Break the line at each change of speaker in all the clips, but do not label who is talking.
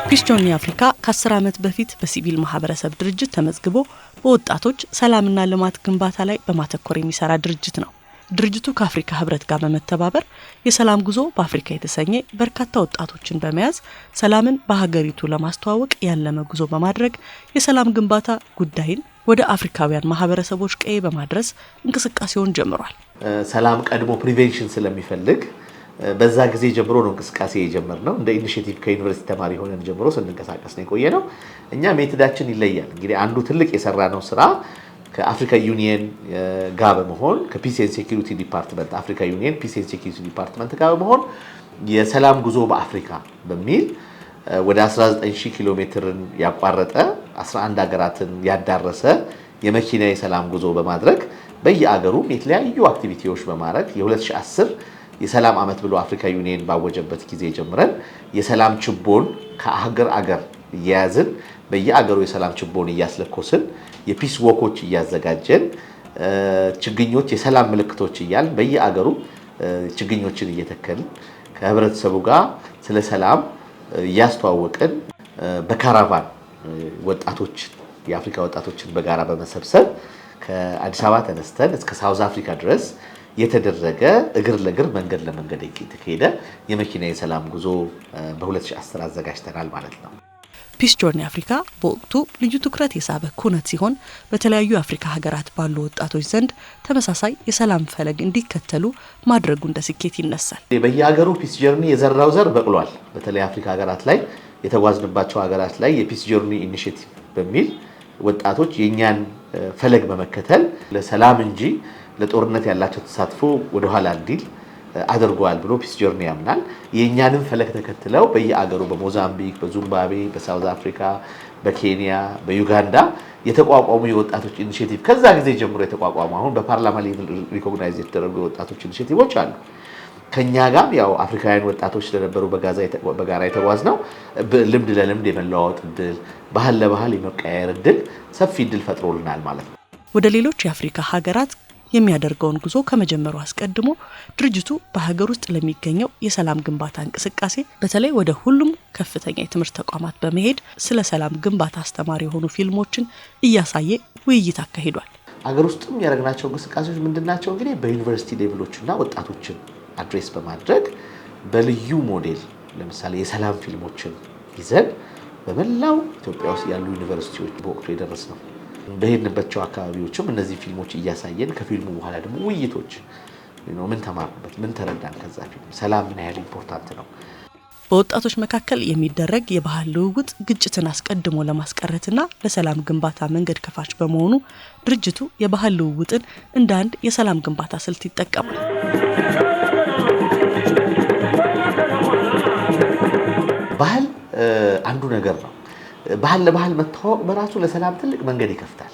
ፒስ ጆርኒ አፍሪካ ከ10 ዓመት በፊት በሲቪል ማህበረሰብ ድርጅት ተመዝግቦ በወጣቶች ሰላምና ልማት ግንባታ ላይ በማተኮር የሚሰራ ድርጅት ነው። ድርጅቱ ከአፍሪካ ህብረት ጋር በመተባበር የሰላም ጉዞ በአፍሪካ የተሰኘ በርካታ ወጣቶችን በመያዝ ሰላምን በሀገሪቱ ለማስተዋወቅ ያለመ ጉዞ በማድረግ የሰላም ግንባታ ጉዳይን ወደ አፍሪካውያን ማህበረሰቦች ቀይ በማድረስ እንቅስቃሴውን ጀምሯል።
ሰላም ቀድሞ ፕሪቬንሽን ስለሚፈልግ በዛ ጊዜ ጀምሮ ነው እንቅስቃሴ የጀመርነው። እንደ ኢኒሺዬቲቭ ከዩኒቨርሲቲ ተማሪ ሆነን ጀምሮ ስንንቀሳቀስ ነው የቆየነው። እኛ ሜቶዳችን ይለያል። እንግዲህ አንዱ ትልቅ የሰራነው ስራ ከአፍሪካ ዩኒየን ጋር በመሆን ከፒስ ኤንድ ሴኩሪቲ ዲፓርትመንት አፍሪካ ዩኒየን ፒስ ኤንድ ሴኩሪቲ ዲፓርትመንት ጋር በመሆን የሰላም ጉዞ በአፍሪካ በሚል ወደ 19000 ኪሎ ሜትርን ያቋረጠ 11 ሀገራትን ያዳረሰ የመኪና የሰላም ጉዞ በማድረግ በየአገሩ የተለያዩ አክቲቪቲዎች በማድረግ የ2010 የሰላም አመት ብሎ አፍሪካ ዩኒየን ባወጀበት ጊዜ ጀምረን የሰላም ችቦን ከሀገር አገር እያያዝን በየአገሩ የሰላም ችቦን እያስለኮስን የፒስ ወኮች እያዘጋጀን ችግኞች የሰላም ምልክቶች እያልን በየአገሩ ችግኞችን እየተከልን ከህብረተሰቡ ጋር ስለ ሰላም እያስተዋወቅን በካራቫን ወጣቶች የአፍሪካ ወጣቶችን በጋራ በመሰብሰብ ከአዲስ አበባ ተነስተን እስከ ሳውዝ አፍሪካ ድረስ የተደረገ እግር ለእግር መንገድ ለመንገድ የተካሄደ የመኪና የሰላም ጉዞ በ2010 አዘጋጅተናል ማለት ነው።
ፒስ ጆርኒ አፍሪካ በወቅቱ ልዩ ትኩረት የሳበ ኩነት ሲሆን በተለያዩ የአፍሪካ ሀገራት ባሉ ወጣቶች ዘንድ ተመሳሳይ የሰላም ፈለግ እንዲከተሉ ማድረጉ እንደ ስኬት ይነሳል።
በየሀገሩ ፒስ ጆርኒ የዘራው ዘር በቅሏል። በተለይ አፍሪካ ሀገራት ላይ የተጓዝንባቸው ሀገራት ላይ የፒስ ጆርኒ ኢኒሺዬቲቭ በሚል ወጣቶች የኛን ፈለግ በመከተል ለሰላም እንጂ ለጦርነት ያላቸው ተሳትፎ ወደ ኋላ እንዲል አድርጓል ብሎ ፒስ ጆርኒ ያምናል። የኛንም ፈለግ ተከትለው በየአገሩ በሞዛምቢክ፣ በዚምባብዌ፣ በሳውዝ አፍሪካ፣ በኬንያ፣ በዩጋንዳ የተቋቋሙ የወጣቶች ኢኒሺዬቲቭ ከዛ ጊዜ ጀምሮ የተቋቋሙ አሁን በፓርላማ ሌቭል ሪኮግናይዝ የተደረጉ የወጣቶች ኢኒሺዬቲቮች አሉ። ከኛ ጋር ያው አፍሪካውያን ወጣቶች ስለነበሩ በጋራ የተጓዝነው ልምድ ለልምድ የመለዋወጥ እድል፣ ባህል ለባህል የመቀያየር እድል ሰፊ እድል ፈጥሮልናል ማለት ነው።
ወደ ሌሎች የአፍሪካ ሀገራት የሚያደርገውን ጉዞ ከመጀመሩ አስቀድሞ ድርጅቱ በሀገር ውስጥ ለሚገኘው የሰላም ግንባታ እንቅስቃሴ በተለይ ወደ ሁሉም ከፍተኛ የትምህርት ተቋማት በመሄድ ስለ ሰላም ግንባታ አስተማሪ የሆኑ ፊልሞችን እያሳየ ውይይት አካሂዷል።
ሀገር ውስጥም ያደረግናቸው እንቅስቃሴዎች ምንድናቸው? እንግዲህ በዩኒቨርሲቲ ሌቭሎችና ወጣቶችን አድሬስ በማድረግ በልዩ ሞዴል ለምሳሌ የሰላም ፊልሞችን ይዘን በመላው ኢትዮጵያ ውስጥ ያሉ ዩኒቨርሲቲዎች በወቅቱ የደረስነው በሄድንባቸው አካባቢዎችም እነዚህ ፊልሞች እያሳየን ከፊልሙ በኋላ ደግሞ ውይይቶች ምን ተማርንበት፣ ምን ተረዳን ከዛ ፊልም፣ ሰላም ምን ያህል ኢምፖርታንት ነው።
በወጣቶች መካከል የሚደረግ የባህል ልውውጥ ግጭትን አስቀድሞ ለማስቀረትና ለሰላም ግንባታ መንገድ ከፋች በመሆኑ ድርጅቱ የባህል ልውውጥን እንደ አንድ የሰላም ግንባታ ስልት ይጠቀማል።
ባህል አንዱ ነገር ነው። ባህል ለባህል መተዋወቅ በራሱ ለሰላም ትልቅ መንገድ ይከፍታል።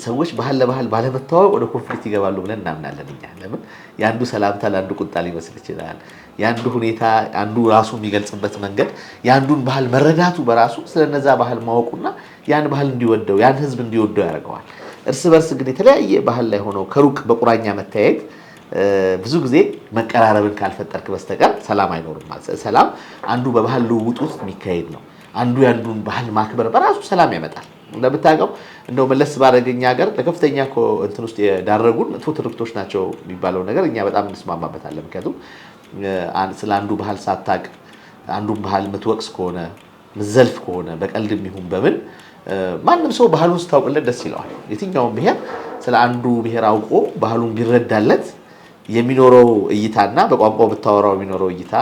ሰዎች ባህል ለባህል ባለመተዋወቅ ወደ ኮንፍሊክት ይገባሉ ብለን እናምናለን እኛ። ለምን ያንዱ ሰላምታ ለአንዱ ቁጣ ሊመስል ይችላል። ያንዱ ሁኔታ አንዱ ራሱ የሚገልጽበት መንገድ ያንዱን ባህል መረዳቱ በራሱ ስለነዛ ባህል ማወቁና ያን ባህል እንዲወደው ያን ህዝብ እንዲወደው ያደርገዋል። እርስ በርስ ግን የተለያየ ባህል ላይ ሆነው ከሩቅ በቁራኛ መታየት ብዙ ጊዜ መቀራረብን ካልፈጠርክ በስተቀር ሰላም አይኖርም ማለት። ሰላም አንዱ በባህል ልውውጥ ውስጥ የሚካሄድ ነው። አንዱ ያንዱን ባህል ማክበር በራሱ ሰላም ያመጣል። እንደምታውቀው እንደው መለስ ባረገኛ ሀገር ለከፍተኛ እንትን ውስጥ የዳረጉን መጥፎ ትርክቶች ናቸው የሚባለው ነገር እኛ በጣም እንስማማበታለን። ምክንያቱም ስለ አንዱ ባህል ሳታቅ አንዱን ባህል ምትወቅስ ከሆነ ምዘልፍ ከሆነ በቀልድም ይሁን በምን ማንም ሰው ባህሉን ስታውቅለት ደስ ይለዋል። የትኛውም ብሔር ስለ አንዱ ብሔር አውቆ ባህሉን ቢረዳለት የሚኖረው እይታና በቋንቋው ብታወራው የሚኖረው እይታ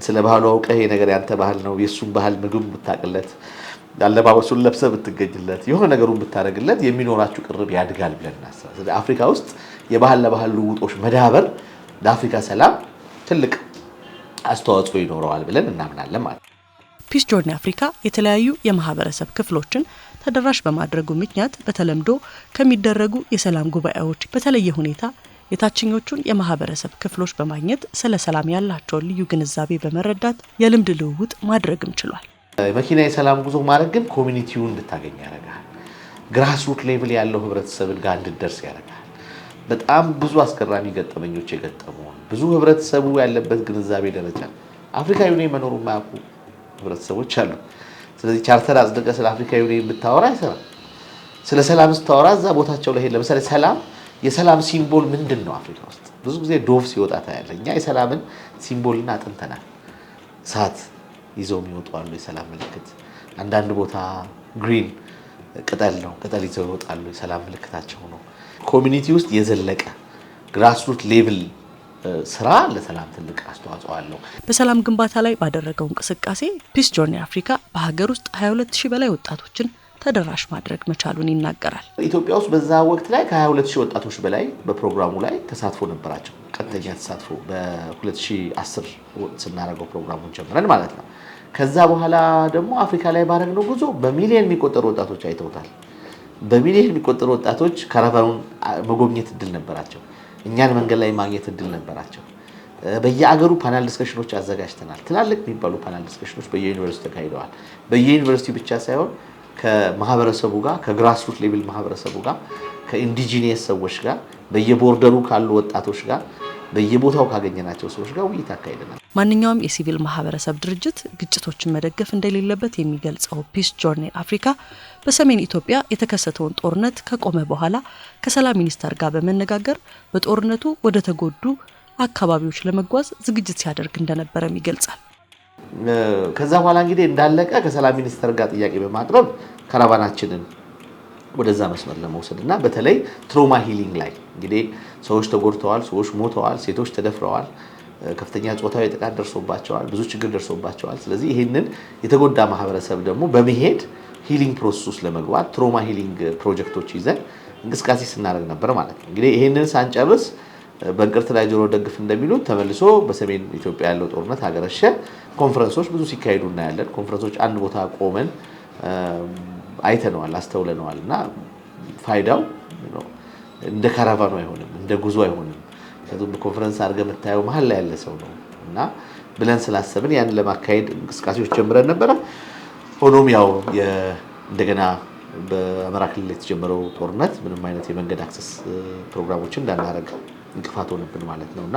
ስለ ባህሉ አውቀህ ይሄ ነገር ያንተ ባህል ነው የሱን ባህል ምግብ ብታቅለት አለባበሱን ለብሰህ ብትገኝለት የሆነ ነገሩን ብታረግለት የሚኖራችሁ ቅርብ ያድጋል ብለን እናስባለን። ስለዚህ አፍሪካ ውስጥ የባህል ለባህል ልውውጦች መዳበር ለአፍሪካ ሰላም ትልቅ አስተዋጽኦ ይኖረዋል ብለን እናምናለን ማለት ነው።
ፒስ ጆርኒ አፍሪካ የተለያዩ የማህበረሰብ ክፍሎችን ተደራሽ በማድረጉ ምክንያት በተለምዶ ከሚደረጉ የሰላም ጉባኤዎች በተለየ ሁኔታ የታችኞቹን የማህበረሰብ ክፍሎች በማግኘት ስለ ሰላም ያላቸውን ልዩ ግንዛቤ በመረዳት የልምድ ልውውጥ ማድረግም ችሏል።
መኪና የሰላም ጉዞ ማድረግ ግን ኮሚኒቲውን እንድታገኝ ያደርጋል። ግራስሩት ሌቭል ያለው ህብረተሰብን ጋር እንድትደርስ ያደርጋል። በጣም ብዙ አስገራሚ ገጠመኞች የገጠሙን ብዙ ህብረተሰቡ ያለበት ግንዛቤ ደረጃ አፍሪካዊ ነው መኖሩ ማያውቁ ህብረተሰቦች አሉ። ስለዚህ ቻርተር አጽድቀ ስለ አፍሪካ ዩኒየን ብታወራ አይሰራም። ስለ ሰላም ስታወራ እዛ ቦታቸው ላይ ለምሳሌ ሰላም የሰላም ሲምቦል ምንድን ነው? አፍሪካ ውስጥ ብዙ ጊዜ ዶቭ ሲወጣ ታያለህ። እኛ የሰላምን ሲምቦልና አጥንተናል። እሳት ይዘው የሚወጡ አሉ፣ የሰላም ምልክት። አንዳንድ ቦታ ግሪን ቅጠል ነው፣ ቅጠል ይዘው ይወጣሉ፣ የሰላም ምልክታቸው ነው። ኮሚኒቲ ውስጥ የዘለቀ ግራስሩት ሌቭል ስራ ለሰላም ትልቅ አስተዋጽኦ አለው።
በሰላም ግንባታ ላይ ባደረገው እንቅስቃሴ ፒስ ጆርኒ አፍሪካ በሀገር ውስጥ 22000 በላይ ወጣቶችን ተደራሽ ማድረግ መቻሉን ይናገራል።
ኢትዮጵያ ውስጥ በዛ ወቅት ላይ ከ22000 ወጣቶች በላይ በፕሮግራሙ ላይ ተሳትፎ ነበራቸው። ቀጥተኛ ተሳትፎ በ2010 ስናደርገው ፕሮግራሙን ጀምረን ማለት ነው። ከዛ በኋላ ደግሞ አፍሪካ ላይ ባደረግነው ጉዞ በሚሊዮን የሚቆጠሩ ወጣቶች አይተውታል። በሚሊዮን የሚቆጠሩ ወጣቶች ካራቫኑን መጎብኘት እድል ነበራቸው። እኛን መንገድ ላይ ማግኘት እድል ነበራቸው። በየአገሩ ፓናል ዲስከሽኖች አዘጋጅተናል። ትላልቅ የሚባሉ ፓናል ዲስከሽኖች በየዩኒቨርሲቲ ተካሂደዋል። በየዩኒቨርሲቲ ብቻ ሳይሆን ከማህበረሰቡ ጋር ከግራስሩት ሌቭል ማህበረሰቡ ጋር ከኢንዲጂኒየስ ሰዎች ጋር በየቦርደሩ ካሉ ወጣቶች ጋር በየቦታው ካገኘናቸው ሰዎች ጋር ውይይት አካሂደናል።
ማንኛውም የሲቪል ማህበረሰብ ድርጅት ግጭቶችን መደገፍ እንደሌለበት የሚገልጸው ፒስ ጆርኒ አፍሪካ በሰሜን ኢትዮጵያ የተከሰተውን ጦርነት ከቆመ በኋላ ከሰላም ሚኒስቴር ጋር በመነጋገር በጦርነቱ ወደ ተጎዱ አካባቢዎች ለመጓዝ ዝግጅት ሲያደርግ እንደነበረም ይገልጻል።
ከዛ በኋላ እንግዲህ እንዳለቀ ከሰላም ሚኒስቴር ጋር ጥያቄ በማቅረብ ካራቫናችንን ወደዛ መስመር ለመውሰድና በተለይ ትሮማ ሂሊንግ ላይ እንግዲህ ሰዎች ተጎድተዋል፣ ሰዎች ሞተዋል፣ ሴቶች ተደፍረዋል፣ ከፍተኛ ጾታዊ ጥቃት ደርሶባቸዋል፣ ብዙ ችግር ደርሶባቸዋል። ስለዚህ ይሄንን የተጎዳ ማህበረሰብ ደግሞ በመሄድ ሂሊንግ ፕሮሰስ ውስጥ ለመግባት ትሮማ ሂሊንግ ፕሮጀክቶች ይዘን እንቅስቃሴ ስናደርግ ነበር ማለት ነው። እንግዲህ ይሄንን ሳንጨርስ በእንቅርት ላይ ጆሮ ደግፍ እንደሚሉት ተመልሶ በሰሜን ኢትዮጵያ ያለው ጦርነት አገረሸ። ኮንፈረንሶች ብዙ ሲካሄዱ እናያለን። ኮንፈረንሶች አንድ ቦታ ቆመን አይተነዋል፣ አስተውለነዋል። እና ፋይዳው እንደ ካራቫኑ አይሆንም፣ እንደ ጉዞ አይሆንም። ምክንያቱም በኮንፈረንስ አድርገህ የምታየው መሀል ላይ ያለ ሰው ነው እና ብለን ስላሰብን ያን ለማካሄድ እንቅስቃሴዎች ጀምረን ነበረ። ሆኖም ያው እንደገና በአማራ ክልል የተጀመረው ጦርነት ምንም አይነት የመንገድ አክሰስ ፕሮግራሞችን እንዳናረግ እንቅፋት ሆነብን ማለት ነው እና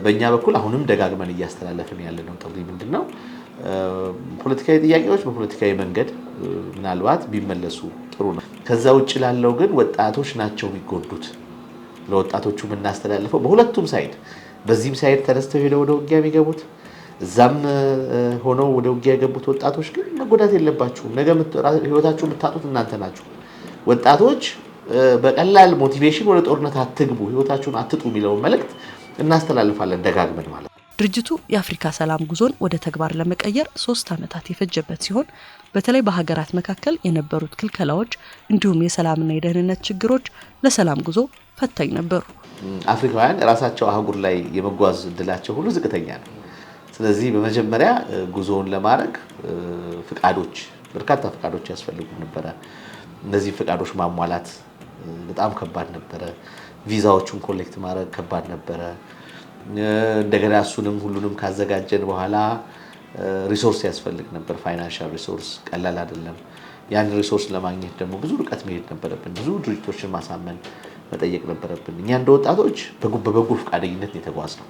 በእኛ በኩል አሁንም ደጋግመን እያስተላለፍን ያለነው ጥሪ ምንድነው? ፖለቲካዊ ጥያቄዎች በፖለቲካዊ መንገድ ምናልባት ቢመለሱ ጥሩ ነው። ከዛ ውጭ ላለው ግን ወጣቶች ናቸው የሚጎዱት። ለወጣቶቹ የምናስተላልፈው በሁለቱም ሳይድ፣ በዚህም ሳይድ ተነስተው ሄደው ወደ ውጊያ የሚገቡት እዛም ሆነው ወደ ውጊያ የገቡት ወጣቶች ግን መጎዳት የለባችሁም። ነገ ህይወታችሁ የምታጡት እናንተ ናችሁ። ወጣቶች በቀላል ሞቲቬሽን ወደ ጦርነት አትግቡ፣ ህይወታችሁን አትጡ የሚለውን መልእክት እናስተላልፋለን ደጋግመን ማለት ነው።
ድርጅቱ የአፍሪካ ሰላም ጉዞን ወደ ተግባር ለመቀየር 3 ዓመታት የፈጀበት ሲሆን በተለይ በሀገራት መካከል የነበሩት ክልከላዎች እንዲሁም የሰላምና የደህንነት ችግሮች ለሰላም ጉዞ ፈታኝ ነበሩ።
አፍሪካውያን ራሳቸው አህጉር ላይ የመጓዝ እድላቸው ሁሉ ዝቅተኛ ነው። ስለዚህ በመጀመሪያ ጉዞውን ለማድረግ በርካታ ፍቃዶች ያስፈልጉ ነበረ። እነዚህ ፍቃዶች ማሟላት በጣም ከባድ ነበረ። ቪዛዎቹን ኮሌክት ማድረግ ከባድ ነበረ። እንደገና እሱንም ሁሉንም ካዘጋጀን በኋላ ሪሶርስ ያስፈልግ ነበር። ፋይናንሻል ሪሶርስ ቀላል አይደለም። ያን ሪሶርስ ለማግኘት ደግሞ ብዙ ርቀት መሄድ ነበረብን። ብዙ ድርጅቶችን ማሳመን መጠየቅ ነበረብን። እኛ እንደ ወጣቶች በበጎ ፈቃደኝነት የተጓዝነው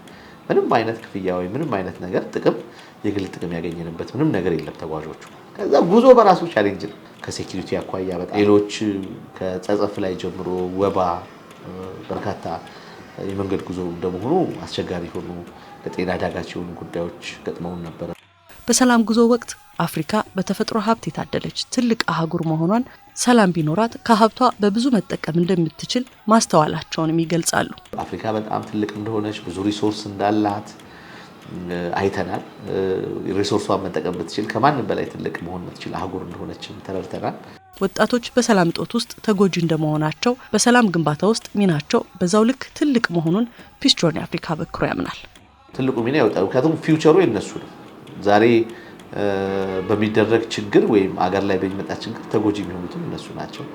ምንም አይነት ክፍያ ወይ ምንም አይነት ነገር የግል ጥቅም ያገኘንበት ምንም ነገር የለም ተጓዦቹ። ከዛ ጉዞ በራሱ ቻሌንጅ ነው። ከሴኩሪቲ አኳያ በጣም ሌሎች ከጸጸፍ ላይ ጀምሮ ወባ በርካታ የመንገድ ጉዞ እንደመሆኑ አስቸጋሪ ሆኑ ለጤና አዳጋች የሆኑ ጉዳዮች ገጥመውን ነበር።
በሰላም ጉዞ ወቅት አፍሪካ በተፈጥሮ ሀብት የታደለች ትልቅ አህጉር መሆኗን ሰላም ቢኖራት ከሀብቷ በብዙ መጠቀም እንደምትችል ማስተዋላቸውንም ይገልጻሉ።
አፍሪካ በጣም ትልቅ እንደሆነች ብዙ ሪሶርስ እንዳላት አይተናል። ሪሶርሷን መጠቀም ብትችል ከማንም በላይ ትልቅ መሆን የምትችል አህጉር እንደሆነችም ተረድተናል።
ወጣቶች በሰላም እጦት ውስጥ ተጎጂ እንደመሆናቸው በሰላም ግንባታ ውስጥ ሚናቸው በዛው ልክ ትልቅ መሆኑን ፒስ ጆርኒ አፍሪካ በኩሩ ያምናል።
ትልቁ ሚና ይወጣው ምክንያቱም ፊውቸሩ የነሱ ነው። ዛሬ በሚደረግ ችግር ወይም አገር ላይ በሚመጣ ችግር ተጎጂ የሚሆኑትም እነሱ ናቸው።